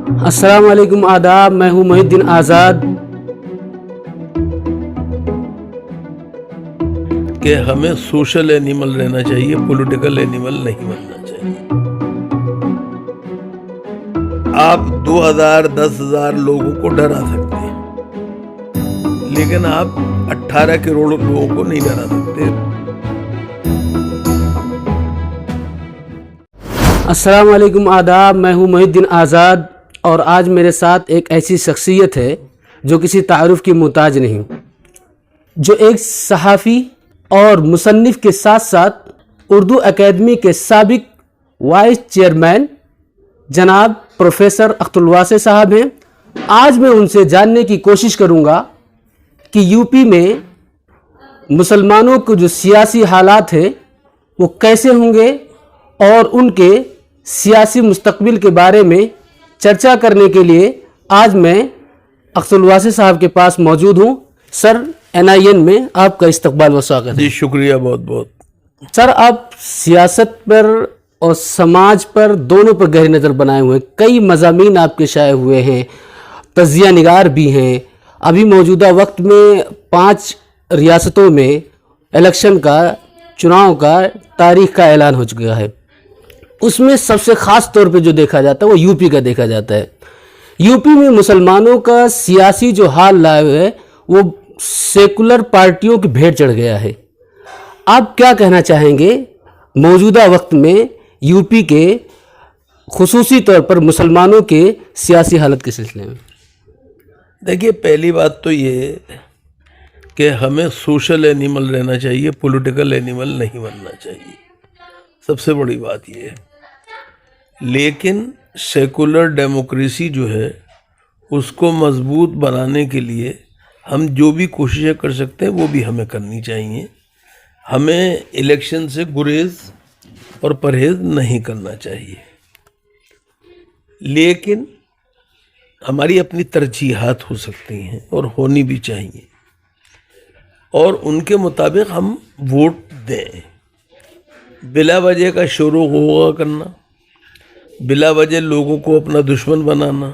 السلام علیکم، آداب. میں ہوں محی الدین آزاد. کہ ہمیں سوشل اینیمل رہنا چاہیے، پولیٹیکل اینیمل نہیں بننا چاہیے. آپ 2000 10,000 لوگوں کو ڈرا سکتے ہیں، لیکن آپ 18 کروڑ لوگوں کو نہیں ڈرا سکتے. السلام علیکم، آداب. میں ہوں محی الدین آزاد، اور آج میرے ساتھ ایک ایسی شخصیت ہے جو کسی تعارف کی محتاج نہیں، جو ایک صحافی اور مصنف کے ساتھ ساتھ اردو اکیڈمی کے سابق وائس چیئرمین جناب پروفیسر اختر الواسع صاحب ہیں. آج میں ان سے جاننے کی کوشش کروں گا کہ یو پی میں مسلمانوں کو جو سیاسی حالات ہیں وہ کیسے ہوں گے، اور ان کے سیاسی مستقبل کے بارے میں چرچا کرنے کے لیے آج میں اختر الواسع صاحب کے پاس موجود ہوں. سر، NIN میں آپ کا استقبال و سواگت ہے. جی شکریہ، بہت بہت. سر، آپ سیاست پر اور سماج پر دونوں پر گہری نظر بنائے ہوئے ہیں. کئی مضامین آپ کے شائع ہوئے ہیں، تجزیہ نگار بھی ہیں. ابھی موجودہ وقت میں 5 ریاستوں میں الیکشن کا، چناؤ کا تاریخ کا اعلان ہو چکا ہے. اس میں سب سے خاص طور پہ جو دیکھا جاتا ہے وہ یو پی کا دیکھا جاتا ہے. یو پی میں مسلمانوں کا سیاسی جو حال لائے ہوئے ہے وہ سیکولر پارٹیوں کی بھیڑ چڑھ گیا ہے. آپ کیا کہنا چاہیں گے موجودہ وقت میں یو پی کے خصوصی طور پر مسلمانوں کے سیاسی حالت کے سلسلے میں؟ دیکھیے، پہلی بات تو یہ کہ ہمیں سوشل اینیمل رہنا چاہیے، پولیٹیکل اینیمل نہیں بننا چاہیے. سب سے بڑی بات یہ ہے. لیکن سیکولر ڈیموکریسی جو ہے اس کو مضبوط بنانے کے لیے ہم جو بھی کوششیں کر سکتے ہیں وہ بھی ہمیں کرنی چاہیے. ہمیں الیکشن سے گریز اور پرہیز نہیں کرنا چاہیے، لیکن ہماری اپنی ترجیحات ہو سکتی ہیں اور ہونی بھی چاہیے، اور ان کے مطابق ہم ووٹ دیں. بلا وجہ کا شور و غوغا کرنا، بلا وجہ لوگوں کو اپنا دشمن بنانا،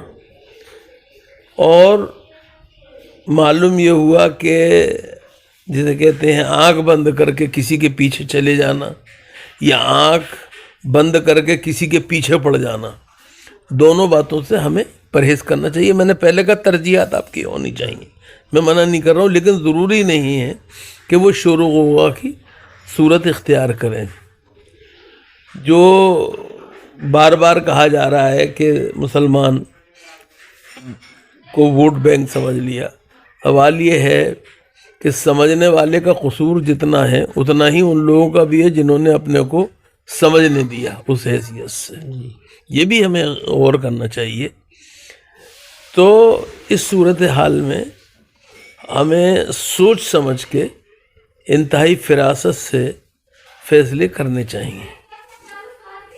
اور معلوم یہ ہوا کہ جسے کہتے ہیں آنکھ بند کر کے کسی کے پیچھے چلے جانا، یا آنکھ بند کر کے کسی کے پیچھے پڑ جانا، دونوں باتوں سے ہمیں پرہیز کرنا چاہیے. میں نے پہلے کا ترجیحات آپ کی ہونی چاہیے، میں منع نہیں کر رہا ہوں، لیکن ضروری نہیں ہے کہ وہ شور و غوغا کی صورت اختیار کریں. جو بار بار کہا جا رہا ہے کہ مسلمان کو ووٹ بینک سمجھ لیا، سوال یہ ہے کہ سمجھنے والے کا قصور جتنا ہے اتنا ہی ان لوگوں کا بھی ہے جنہوں نے اپنے کو سمجھنے دیا اس حیثیت سے. یہ بھی ہمیں غور کرنا چاہیے. تو اس صورتحال میں ہمیں سوچ سمجھ کے انتہائی فراست سے فیصلے کرنے چاہیے.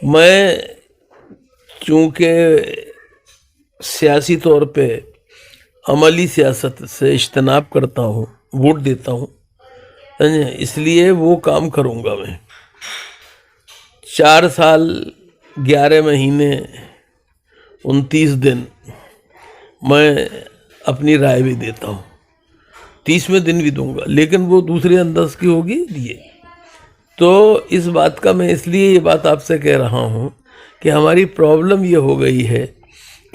میں چونکہ سیاسی طور پہ عملی سیاست سے اجتناب کرتا ہوں، ووٹ دیتا ہوں، اس لیے وہ کام کروں گا. میں 4 سال 11 مہینے 29 دن میں اپنی رائے بھی دیتا ہوں، 30ویں دن بھی دوں گا، لیکن وہ دوسرے انداز کی ہوگی. تو اس بات کا میں اس لیے یہ بات آپ سے کہہ رہا ہوں کہ ہماری پرابلم یہ ہو گئی ہے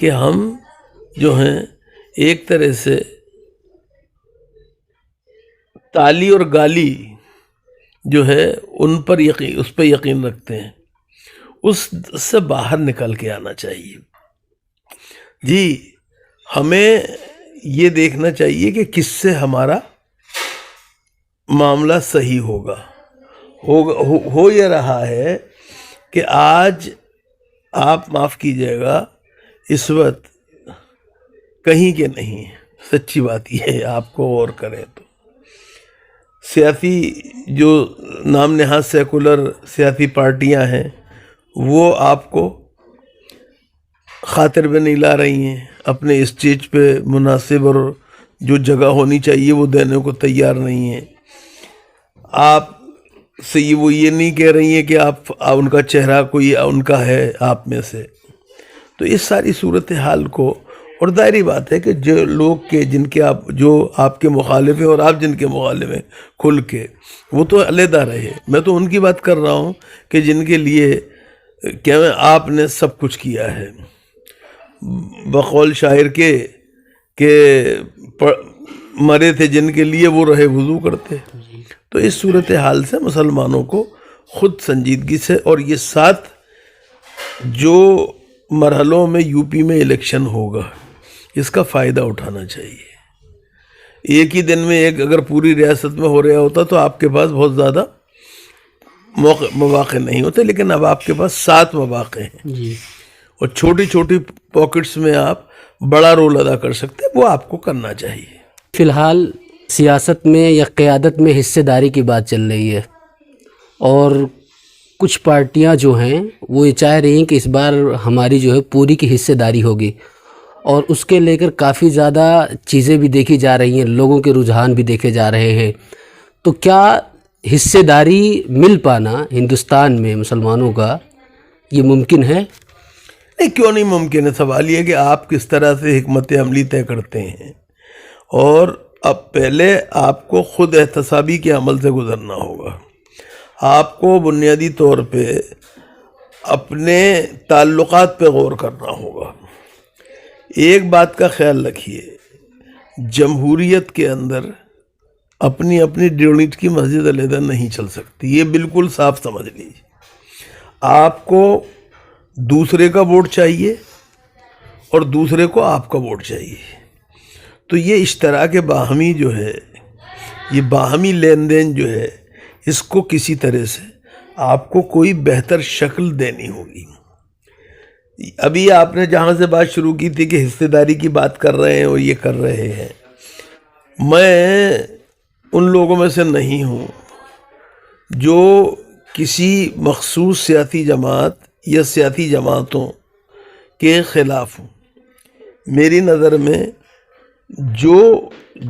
کہ ہم جو ہیں ایک طرح سے تالی اور گالی جو ہے ان پر اس پہ یقین رکھتے ہیں. اس سے باہر نکل کے آنا چاہیے. جی، ہمیں یہ دیکھنا چاہیے کہ کس سے ہمارا معاملہ صحیح ہوگا. ہو یہ رہا ہے کہ آج آپ معاف کیجئے گا، اس وقت کہیں کے نہیں، سچی بات یہ ہے، آپ کو غور کریں تو سیاسی جو نام نہاد سیکولر سیاسی پارٹیاں ہیں وہ آپ کو خاطر میں نہیں لا رہی ہیں، اپنے اسٹیج پہ مناسب اور جو جگہ ہونی چاہیے وہ دینے کو تیار نہیں ہیں. آپ سے وہ یہ نہیں کہہ رہی ہیں کہ آپ ان کا چہرہ کوئی ان کا ہے آپ میں سے. تو اس ساری صورتحال کو، اور ظاہری بات ہے کہ جو لوگ کے جن کے جو آپ کے مخالف ہیں اور آپ جن کے مخالف ہیں کھل کے، وہ تو علیحدہ رہے. میں تو ان کی بات کر رہا ہوں کہ جن کے لیے کہ آپ نے سب کچھ کیا ہے، بقول شاعر کے کہ مرے تھے جن کے لیے وہ رہے وضو کرتے. تو اس صورتحال سے مسلمانوں کو خود سنجیدگی سے، اور یہ 7 جو مرحلوں میں یو پی میں الیکشن ہوگا، اس کا فائدہ اٹھانا چاہیے. ایک ہی دن میں ایک اگر پوری ریاست میں ہو رہا ہوتا تو آپ کے پاس بہت زیادہ مواقع نہیں ہوتے، لیکن اب آپ کے پاس 7 مواقع ہیں جی. اور چھوٹی چھوٹی پاکٹس میں آپ بڑا رول ادا کر سکتے ہیں، وہ آپ کو کرنا چاہیے. فی الحال سیاست میں یا قیادت میں حصے داری کی بات چل رہی ہے، اور کچھ پارٹیاں جو ہیں وہ یہ چاہ رہی ہیں کہ اس بار ہماری جو ہے پوری کی حصے داری ہوگی، اور اس کے لے کر کافی زیادہ چیزیں بھی دیکھی جا رہی ہیں، لوگوں کے رجحان بھی دیکھے جا رہے ہیں. تو کیا حصے داری مل پانا ہندوستان میں مسلمانوں کا یہ ممکن ہے؟ نہیں، کیوں نہیں ممکن ہے. سوال یہ کہ آپ کس طرح سے حکمت عملی طے کرتے ہیں، اور اب پہلے آپ کو خود احتسابی کے عمل سے گزرنا ہوگا. آپ کو بنیادی طور پہ اپنے تعلقات پہ غور کرنا ہوگا. ایک بات کا خیال رکھیے، جمہوریت کے اندر اپنی اپنی یونٹ کی مسجد علیحدہ نہیں چل سکتی، یہ بالکل صاف سمجھ لیجیے. آپ کو دوسرے کا ووٹ چاہیے اور دوسرے کو آپ کا ووٹ چاہیے. تو یہ اشتراک باہمی جو ہے، یہ باہمی لین دین جو ہے، اس کو کسی طرح سے آپ کو کوئی بہتر شکل دینی ہوگی. ابھی آپ نے جہاں سے بات شروع کی تھی کہ حصے داری کی بات کر رہے ہیں اور یہ کر رہے ہیں، میں ان لوگوں میں سے نہیں ہوں جو کسی مخصوص سیاسی جماعت یا سیاسی جماعتوں کے خلاف ہوں. میری نظر میں جو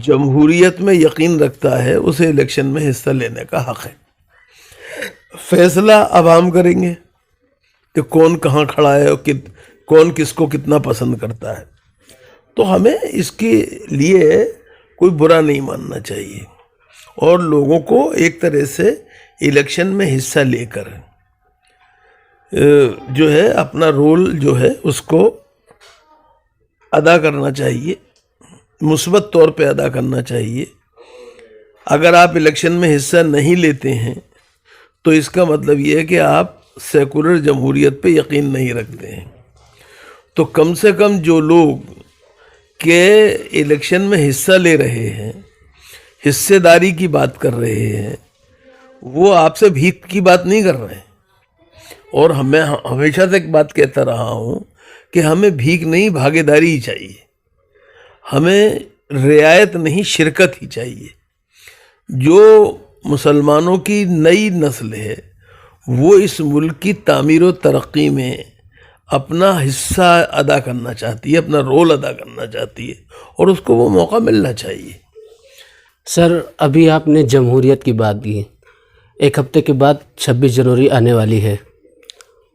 جمہوریت میں یقین رکھتا ہے اسے الیکشن میں حصہ لینے کا حق ہے. فیصلہ عوام کریں گے کہ کون کہاں کھڑا ہے اور کون کس کو کتنا پسند کرتا ہے. تو ہمیں اس کے لیے کوئی برا نہیں ماننا چاہیے، اور لوگوں کو ایک طرح سے الیکشن میں حصہ لے کر جو ہے اپنا رول جو ہے اس کو ادا کرنا چاہیے، مثبت طور پہ ادا کرنا چاہیے. اگر آپ الیکشن میں حصہ نہیں لیتے ہیں تو اس کا مطلب یہ ہے کہ آپ سیکولر جمہوریت پہ یقین نہیں رکھتے ہیں. تو کم سے کم جو لوگ کہ الیکشن میں حصہ لے رہے ہیں، حصے داری کی بات کر رہے ہیں، وہ آپ سے بھیک کی بات نہیں کر رہے ہیں. اور میں ہمیشہ سے ایک بات کہتا رہا ہوں کہ ہمیں بھیک نہیں، بھاگے داری ہی چاہیے. ہمیں رعایت نہیں، شرکت ہی چاہیے. جو مسلمانوں کی نئی نسل ہے وہ اس ملک کی تعمیر و ترقی میں اپنا حصہ ادا کرنا چاہتی ہے، اپنا رول ادا کرنا چاہتی ہے، اور اس کو وہ موقع ملنا چاہیے. سر، ابھی آپ نے جمہوریت کی بات کی. ایک ہفتے کے بعد 26 جنوری آنے والی ہے،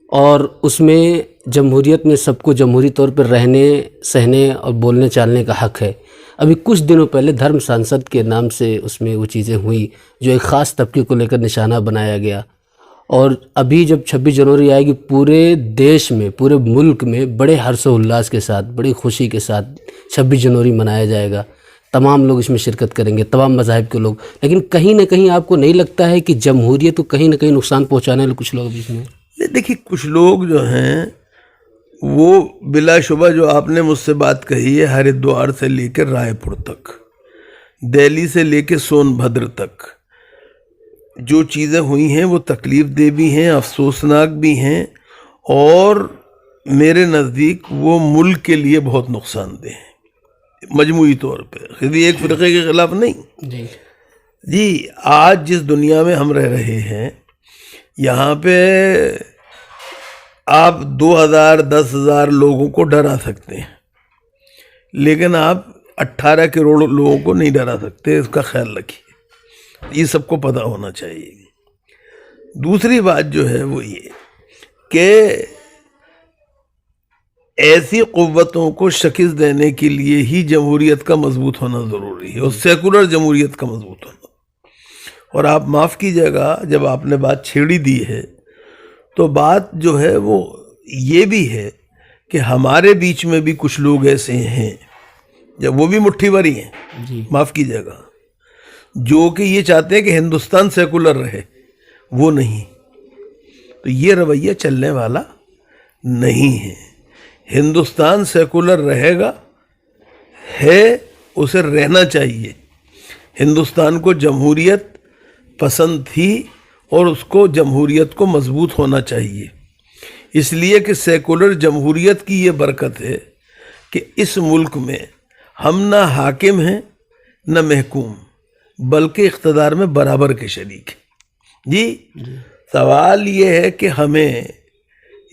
اور اس میں جمہوریت میں سب کو جمہوری طور پر رہنے، سہنے اور بولنے چالنے کا حق ہے. ابھی کچھ دنوں پہلے دھرم سانسد کے نام سے اس میں وہ چیزیں ہوئی جو ایک خاص طبقے کو لے کر نشانہ بنایا گیا. اور ابھی جب 26 جنوری آئے گی، پورے دیش میں، پورے ملک میں بڑے ہرش و الاس کے ساتھ، بڑی خوشی کے ساتھ 26 جنوری منایا جائے گا. تمام لوگ اس میں شرکت کریں گے، تمام مذاہب کے لوگ. لیکن کہیں نہ کہیں آپ کو نہیں لگتا ہے کہ جمہوریت کو کہیں نہ کہیں نقصان پہنچانے والے کچھ لوگ بھی اس میں؟ دیکھیے، کچھ لوگ جو ہیں وہ بلا شبہ، جو آپ نے مجھ سے بات کہی ہے، ہریدوار سے لے کے رائے پور تک، دہلی سے لے کے سون بھدر تک جو چیزیں ہوئی ہیں وہ تکلیف دہ بھی ہیں، افسوسناک بھی ہیں، اور میرے نزدیک وہ ملک کے لیے بہت نقصان دہ ہیں مجموعی طور پہ، خود ایک فرقے کے خلاف نہیں. جی، آج جس دنیا میں ہم رہ رہے ہیں، یہاں پہ آپ 2000 10,000 لوگوں کو ڈرا سکتے ہیں، لیکن آپ 18 کروڑ لوگوں کو نہیں ڈرا سکتے. اس کا خیال رکھیے، یہ سب کو پتہ ہونا چاہیے. دوسری بات جو ہے وہ یہ کہ ایسی قوتوں کو شکست دینے کے لیے ہی جمہوریت کا مضبوط ہونا ضروری ہے، اور سیکولر جمہوریت کا مضبوط ہونا۔ اور آپ معاف کیجیے گا، جب آپ نے بات چھیڑی دی ہے تو بات جو ہے وہ یہ بھی ہے کہ ہمارے بیچ میں بھی کچھ لوگ ایسے ہیں، جب وہ بھی مٹھی بھری ہیں، جی معاف کیجیے گا، جو کہ یہ چاہتے ہیں کہ ہندوستان سیکولر رہے، وہ نہیں۔ تو یہ رویہ چلنے والا نہیں ہے۔ ہندوستان سیکولر رہے گا، ہے، اسے رہنا چاہیے۔ ہندوستان کو جمہوریت پسند تھی اور اس کو جمہوریت کو مضبوط ہونا چاہیے، اس لیے کہ سیکولر جمہوریت کی یہ برکت ہے کہ اس ملک میں ہم نہ حاکم ہیں نہ محکوم، بلکہ اقتدار میں برابر کے شریک ہیں۔ جی سوال یہ ہے کہ ہمیں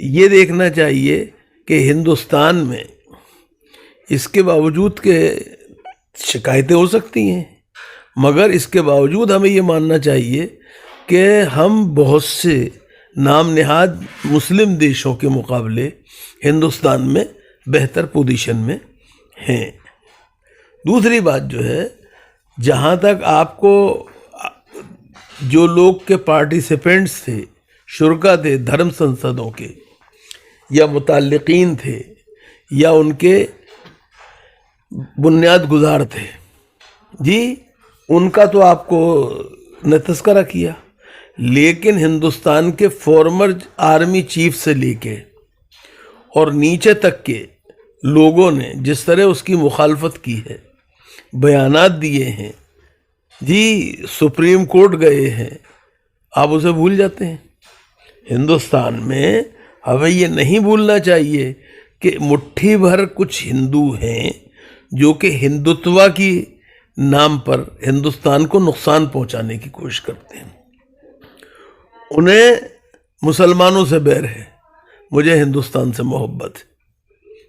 یہ دیکھنا چاہیے کہ ہندوستان میں اس کے باوجود کہ شکایتیں ہو سکتی ہیں، مگر اس کے باوجود ہمیں یہ ماننا چاہیے کہ ہم بہت سے نام نہاد مسلم دیشوں کے مقابلے ہندوستان میں بہتر پوزیشن میں ہیں۔ دوسری بات جو ہے، جہاں تک آپ کو جو لوگ کے پارٹیسپینٹس تھے، شرکا تھے دھرم سنسدوں کے، یا متعلقین تھے، یا ان کے بنیاد گزار تھے، جی ان کا تو آپ کو نے تذکرہ کیا، لیکن ہندوستان کے فارمر آرمی چیف سے لے کے اور نیچے تک کے لوگوں نے جس طرح اس کی مخالفت کی ہے، بیانات دیے ہیں، جی سپریم کورٹ گئے ہیں، آپ اسے بھول جاتے ہیں۔ ہندوستان میں ہمیں یہ نہیں بھولنا چاہیے کہ مٹھی بھر کچھ ہندو ہیں جو کہ ہندوتوا کی نام پر ہندوستان کو نقصان پہنچانے کی کوشش کرتے ہیں۔ انہیں مسلمانوں سے بیر ہے، مجھے ہندوستان سے محبت ہے۔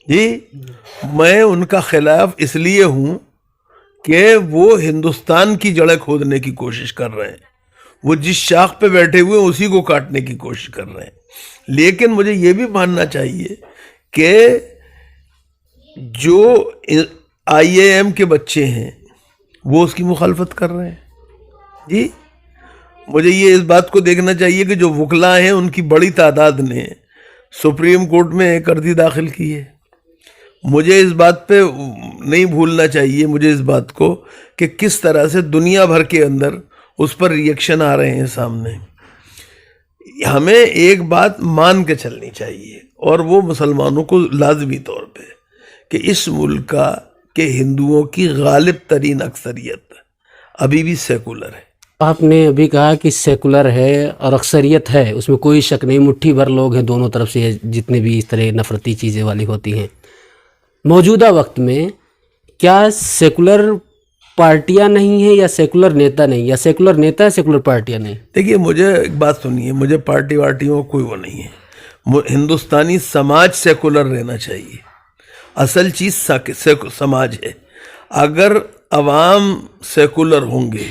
جی میں ان کا خلاف اس لیے ہوں کہ وہ ہندوستان کی جڑیں کھودنے کی کوشش کر رہے ہیں، وہ جس شاخ پہ بیٹھے ہوئے اسی کو کاٹنے کی کوشش کر رہے ہیں۔ لیکن مجھے یہ بھی ماننا چاہیے کہ جو آئی اے ایم کے بچے ہیں وہ اس کی مخالفت کر رہے ہیں۔ جی مجھے یہ اس بات کو دیکھنا چاہیے کہ جو وکلا ہیں ان کی بڑی تعداد نے سپریم کورٹ میں ایک عرضی داخل کی ہے۔ مجھے اس بات پہ نہیں بھولنا چاہیے، مجھے اس بات کو کہ کس طرح سے دنیا بھر کے اندر اس پر ریئیکشن آ رہے ہیں سامنے۔ ہمیں ایک بات مان کے چلنی چاہیے، اور وہ مسلمانوں کو لازمی طور پہ، کہ اس ملک کا کہ ہندوؤں کی غالب ترین اکثریت ابھی بھی سیکولر ہے۔ آپ نے ابھی کہا کہ سیکولر ہے اور اکثریت ہے، اس میں کوئی شک نہیں، مٹھی بھر لوگ ہیں دونوں طرف سے جتنے بھی اس طرح نفرتی چیزیں والی ہوتی ہیں۔ موجودہ وقت میں کیا سیکولر پارٹیاں نہیں ہیں یا سیکولر نیتا نہیں، یا سیکولر نیتا ہے سیکولر پارٹیاں نہیں؟ دیکھیے مجھے ایک بات سنیے، مجھے پارٹی وارٹیوں کوئی وہ نہیں ہے۔ ہندوستانی سماج سیکولر رہنا چاہیے، اصل چیز سماج ہے۔ اگر عوام سیکولر ہوں گے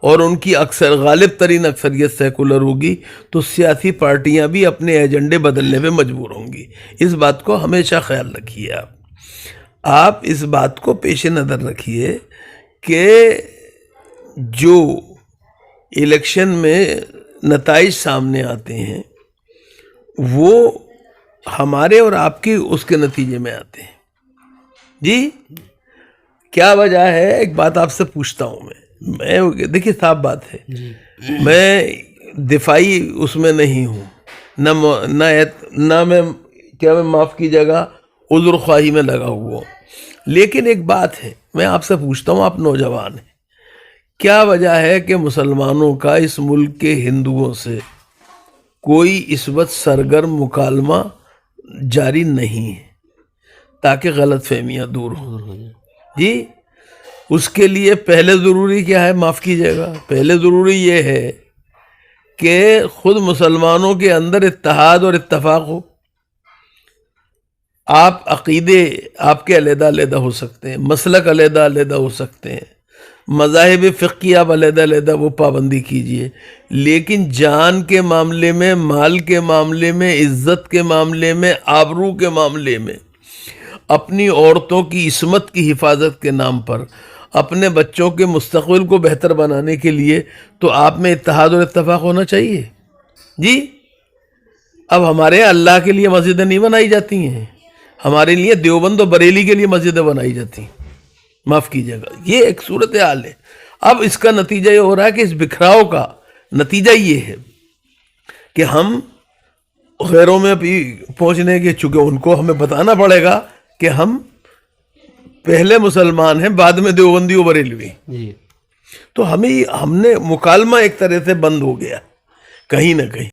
اور ان کی غالب ترین اکثریت سیکولر ہوگی تو سیاسی پارٹیاں بھی اپنے ایجنڈے بدلنے پہ مجبور ہوں گی۔ اس بات کو ہمیشہ خیال رکھیے، آپ اس بات کو پیش نظر رکھیے کہ جو الیکشن میں نتائج سامنے آتے ہیں وہ ہمارے اور آپ کی اس کے نتیجے میں آتے ہیں۔ جی کیا وجہ ہے؟ ایک بات آپ سے پوچھتا ہوں میں دیکھیے صاف بات ہے، میں دفاعی اس میں نہیں ہوں، نہ میں کیا میں معاف کیجیے گا عذر خواہی میں لگا ہوا ہوں، لیکن ایک بات ہے، میں آپ سے پوچھتا ہوں، آپ نوجوان ہیں، کیا وجہ ہے کہ مسلمانوں کا اس ملک کے ہندوؤں سے کوئی اس وقت سرگرم مکالمہ جاری نہیں ہے تاکہ غلط فہمیاں دور ہوں؟ جی اس کے لیے پہلے ضروری کیا ہے؟ معاف کیجیے گا، پہلے ضروری یہ ہے کہ خود مسلمانوں کے اندر اتحاد اور اتفاق ہو۔ آپ عقیدے آپ کے علیحدہ علیحدہ ہو سکتے ہیں، مسلک علیحدہ علیحدہ ہو سکتے ہیں، مذاہب فقہی آپ علیحدہ علیحدہ وہ پابندی کیجئے، لیکن جان کے معاملے میں، مال کے معاملے میں، عزت کے معاملے میں، آبرو کے معاملے میں اپنی عورتوں کی عصمت کی حفاظت کے نام پر، اپنے بچوں کے مستقبل کو بہتر بنانے کے لیے، تو آپ میں اتحاد اور اتفاق ہونا چاہیے جی۔ اب ہمارے یہاں اللہ کے لیے مسجدیں نہیں بنائی جاتی ہیں، ہمارے لیے دیوبند و بریلی کے لیے مسجدیں بنائی جاتی ہیں، معاف کیجیے گا، یہ ایک صورتحال ہے۔ اب اس کا نتیجہ یہ ہو رہا ہے کہ اس بکھراؤ کا نتیجہ یہ ہے کہ ہم غیروں میں بھی پہنچنے کے، چونکہ ان کو ہمیں بتانا پڑے گا کہ ہم پہلے مسلمان ہیں، بعد میں دیوبندی و بریلوی، جی تو ہم نے مکالمہ ایک طرح سے بند ہو گیا کہیں نہ کہیں۔